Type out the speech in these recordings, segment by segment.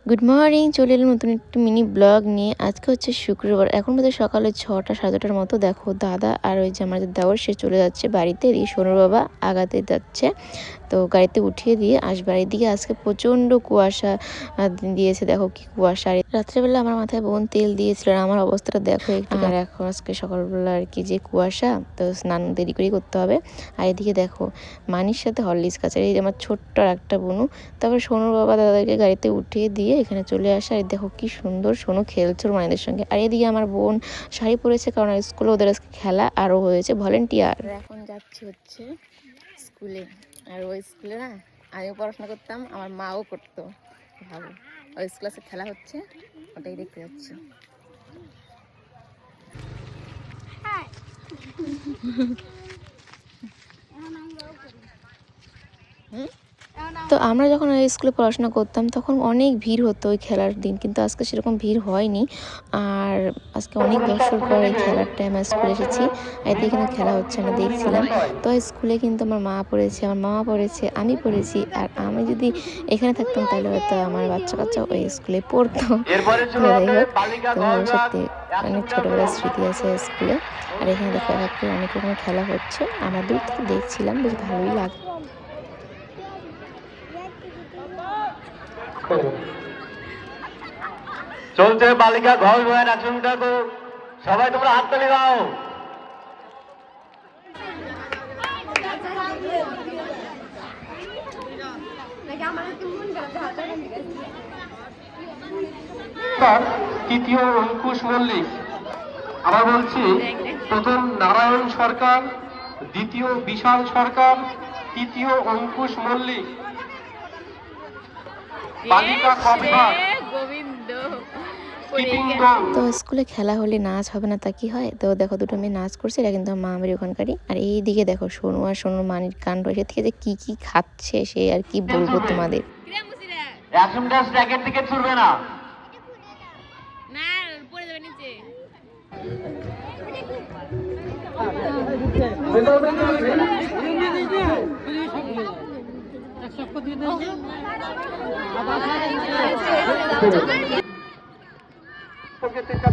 Good morning, চলে এলাম নতুন একটি মিনি ব্লগ নিয়ে। আজকে হচ্ছে শুক্রবার, এখন বোধহয় সকালে 6টা 7টার মতো। দেখো দাদা আর ওই যে আমাদের দেওর সে চলে যাচ্ছে বাড়িতে, এই সোনুর বাবা আগাতে যাচ্ছে, তো গাড়িতে উঠিয়ে দিয়ে আসবে। আর এদিকে আজকে প্রচণ্ড কুয়াশা দিয়েছে, দেখো কি কুয়াশা। আর রাত্রেবেলা আমার মাথায় বোন তেল দিয়েছিল, আর আমার অবস্থাটা দেখো একটু। আর এখন আজকে সকালবেলা আর কি যে কুয়াশা, তো স্নান দেরি করেই করতে হবে। আর এদিকে দেখো মানির সাথে হরলিক্স খাচ্ছে, এই আমার ছোট্ট একটা বোনু। তারপর সোনুর বাবা দাদাকে গাড়িতে উঠিয়ে দিয়ে এখানে চলে আসে। আর দেখো কি সুন্দর সোনু খেলছে ওর মায়েদের সঙ্গে। আর এদিকে আমার বোন শাড়ি পরেছে, কারণ স্কুলে ওদের আজকে খেলা আরও হয়েছে ভলেন্টিয়ার। এখন যাচ্ছি হচ্ছে স্কুলে। আর ওই স্কুলে না আমিও পড়াশোনা করতাম, আমার মাও করতো। ভালো, ওই ক্লাসে খেলা হচ্ছে, ওটাই দেখতে যাচ্ছি। তো আমরা যখন ওই স্কুলে পড়াশোনা করতাম তখন অনেক ভিড় হতো ওই খেলার দিন, কিন্তু আজকে সেরকম ভিড় হয়নি। আর আজকে অনেক বছর পর এই খেলার টাইমে স্কুলে এসেছি, আর এখানে খেলা হচ্ছে আমরা দেখছিলাম। তো স্কুলে কিন্তু আমার মা পড়েছে, আমার মামা পড়েছে, আমি পড়েছি। আর আমি যদি এখানে থাকতাম তাহলে হয়তো আমার বাচ্চা কাচ্চা ওই স্কুলে পড়তো। তো যাই হোক, তো সত্যি অনেক ছোটোবেলার স্মৃতি আছে স্কুলে। আর এখানে দেখো এক অনেক রকমের খেলা হচ্ছে, আমরা দূর থেকে দেখছিলাম, বেশ ভালোই লাগে। চলছে বালিকা ঘর বয়ান 100 মিটার তো সবাই তোমরা হাততালি দাও। তৃতীয় অঙ্কুশ মল্লিক, আবার বলছি, প্রথম নারায়ণ সরকার, দ্বিতীয় বিশাল সরকার, তৃতীয় অঙ্কুশ মল্লিক। বালিকা কবিভাগ গোবিন্দ। তো স্কুলে খেলা হলে নাচ হবে না তা কি হয়? তো দেখো দুটো মেয়ে নাচ করছে, এটা কিন্তু মা আমার ওখানকারই। আর এই দিকে দেখো সোনু আর সোনুর মানির কাণ্ড, এসে থেকে যে কি কি খাচ্ছে সে আর কি বলবো তোমাদের। 100 মিটার স্ট্যাকের দিকে ছুটবে না।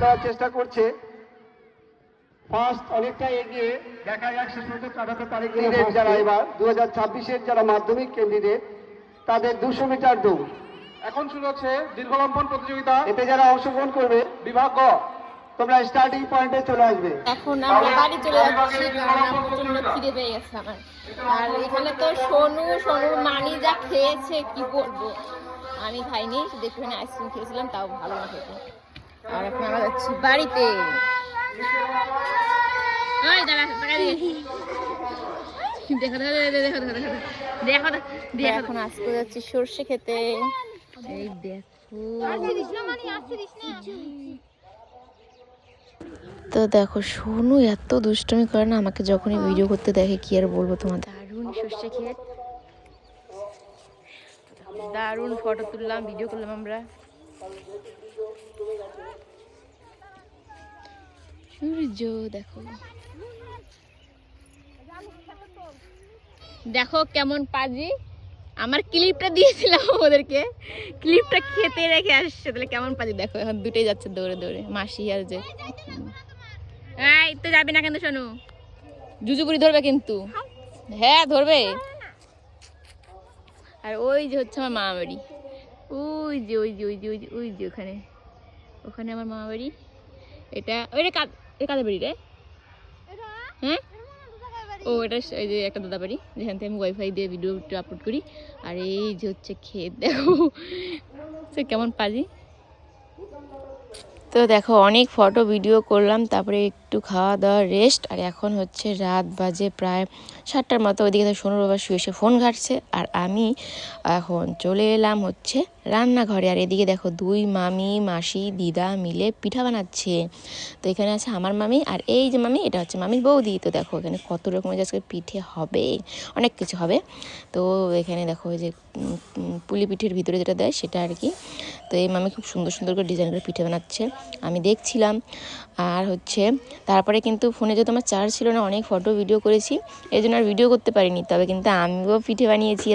দেওয়ার চেষ্টা করছে, ফার্স্ট অনেকটা এগিয়ে দেখা যাক শেষ পর্যন্ত কাটাতে পারে যারা এবার 2026-এর যারা মাধ্যমিক ক্যান্ডিডেট তাদের 200 মিটার দৌড় এখন শুরু হচ্ছে। দীর্ঘলম্বন প্রতিযোগিতা, এতে যারা অংশগ্রহণ করবে বিভাগ গ, তোমরা স্টার্টিং পয়েন্টে চলে আসবে। এখন আমরা বাড়ি চলে যাচ্ছি, কারণ আমার প্রচন্ড খিদে পেয়ে গেছে আমার। আর এখানে তো সোনুর মানি যা খেয়েছে কি বলবো, আমি খাইনি, শুধু একটুখানি আইসক্রিম খেয়েছিলাম, তাও ভালো না খেতে। আর এখন আমরা যাচ্ছি বাড়িতে। এখন আজকে যাচ্ছি সর্ষে খেতে। এই দেখো, তো দেখো সোনু এত দুষ্টুমি করে না, আমাকে যখনই ভিডিও করতে দেখে কি আর বলবো তোমাদের। দারুণ সর্ষে ক্ষেত, দারুণ ফটো তুললাম, ভিডিও করলাম আমরা। সূর্য দেখো, দেখো কেমন পাজি। আমার ক্লিপটা দিয়েছিলাম ওদেরকে, ক্লিপটা খেতে রেখে আসছে, তাহলে কেমন পাজি দেখো। এখন দুটোই যাচ্ছে দৌড়ে দৌড়ে, মাসি আর যে। এই তো যাবি না কিন্তু শোনো, জুজুবুড়ি ধরবে কিন্তু। হ্যাঁ ধরবে। আর ওই যে হচ্ছে আমার মামা বাড়ি, ওই যে ওই যে ওই যে ওই যে ওই যে ওখানে, ওখানে আমার মামা বাড়ি। এটা ওইটা কাদের বাড়ি রে? হ্যাঁ, ও এটা এই যে একটা দাদা বাড়ি, যেখান থেকে আমি ওয়াইফাই দিয়ে ভিডিও আপলোড করি। আর এই যে হচ্ছে ক্ষেত, দেখো সে কেমন পাজি। তো দেখো অনেক ফটো ভিডিও করলাম, তারপরে একটু খাওয়া দাওয়া রেস্ট। আর এখন হচ্ছে রাত বাজে প্রায় 7টার মতো। ওইদিকে তো সোনুর বাবা শুয়ে শুয়ে ফোন ঘাটছে, আর আমি এখন চলে এলাম হচ্ছে রান্নাঘরে। আর এদিকে দেখো দুই মামি মাসি দিদা মিলে পিঠা বানাচ্ছে। তো এখানে আছে আমার মামি, আর এই যে মামি, এটা হচ্ছে মামির বৌদি। তো দেখো এখানে কত রকমের আজকে পিঠে হবে, অনেক কিছু হবে। তো এখানে দেখো যে পুলি পিঠের ভিতরে যেটা দেয় সেটা আর কি। তো এই মামি খুব সুন্দর সুন্দর করে ডিজাইন করে পিঠে বানাচ্ছে, আমি দেখছিলাম। আর হচ্ছে তারপরে কিন্তু ফোনে যেহেতু আমার চার্জ ছিল না, অনেক ফটো ভিডিও করেছি, এই জন্য আর ভিডিও করতে পারিনি। তবে কিন্তু আমিও পিঠে বানিয়েছি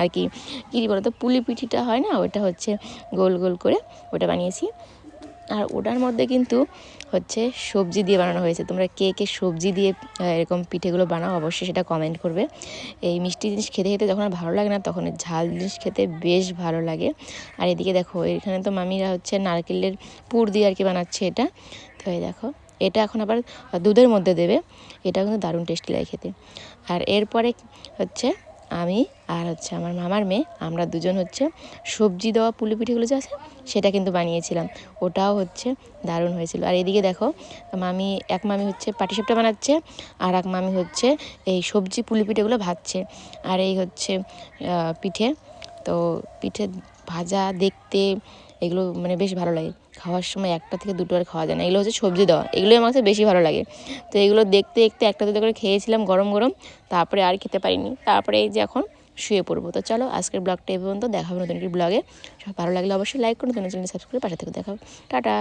আর কি কী বলতো, পুলি পিঠিটা হয় না, ওটা হচ্ছে গোল গোল করে ওটা বানিয়েছি। আর ওটার মধ্যে কিন্তু হচ্ছে সবজি দিয়ে বানানো হয়েছে। তোমরা কে কে সবজি দিয়ে এরকম পিঠেগুলো বানাও অবশ্যই সেটা কমেন্ট করবে। এই মিষ্টি জিনিস খেতে খেতে যখন আর ভালো লাগে না, তখন ঝাল জিনিস খেতে বেশ ভালো লাগে। আর এদিকে দেখো এখানে তো মামিরা হচ্ছে নারকেলের পুর দিয়ে আর কি বানাচ্ছে এটা। তো এই দেখো এটা এখন আবার দুধের মধ্যে দেবে, এটা কিন্তু দারুণ টেস্টি লাগে খেতে। আর এরপরে হচ্ছে আমি আর হচ্ছে আমার মামার মেয়ে, আমরা দুজন হচ্ছে সবজি দেওয়া পুলি পিঠেগুলো যে আছে সেটা কিন্তু বানিয়েছিলাম, ওটাও হচ্ছে দারুণ হয়েছিল। আর এদিকে দেখো এক মামি হচ্ছে পাটিসাপটা বানাচ্ছে, আর এক মামি হচ্ছে এই সবজি পুলি পিঠেগুলো ভাজছে। আর এই হচ্ছে পিঠে, তো পিঠে ভাজা দেখতে এগুলো মানে বেশ ভালো লাগে, খাওয়ার সময় একটা থেকে দুটো আর খাওয়া যায় না। এগুলো হচ্ছে সবজি দেওয়া, এগুলোই আমার কাছে বেশি ভালো লাগে। তো এগুলো দেখতে দেখতে একটা দুটো করে খেয়েছিলাম গরম গরম, তারপরে আর খেতে পারিনি। তারপরে এই যে এখন শুয়ে পড়বো। তো চলো আজকের ব্লগটা এই পর্যন্ত, দেখা হবে নতুন একটি ব্লগে। সব ভালো লাগলে অবশ্যই লাইক করুন, নতুন চ্যানেল সাবস্ক্রাইব করে পাশে থেকে দেখা হবে। টাটা।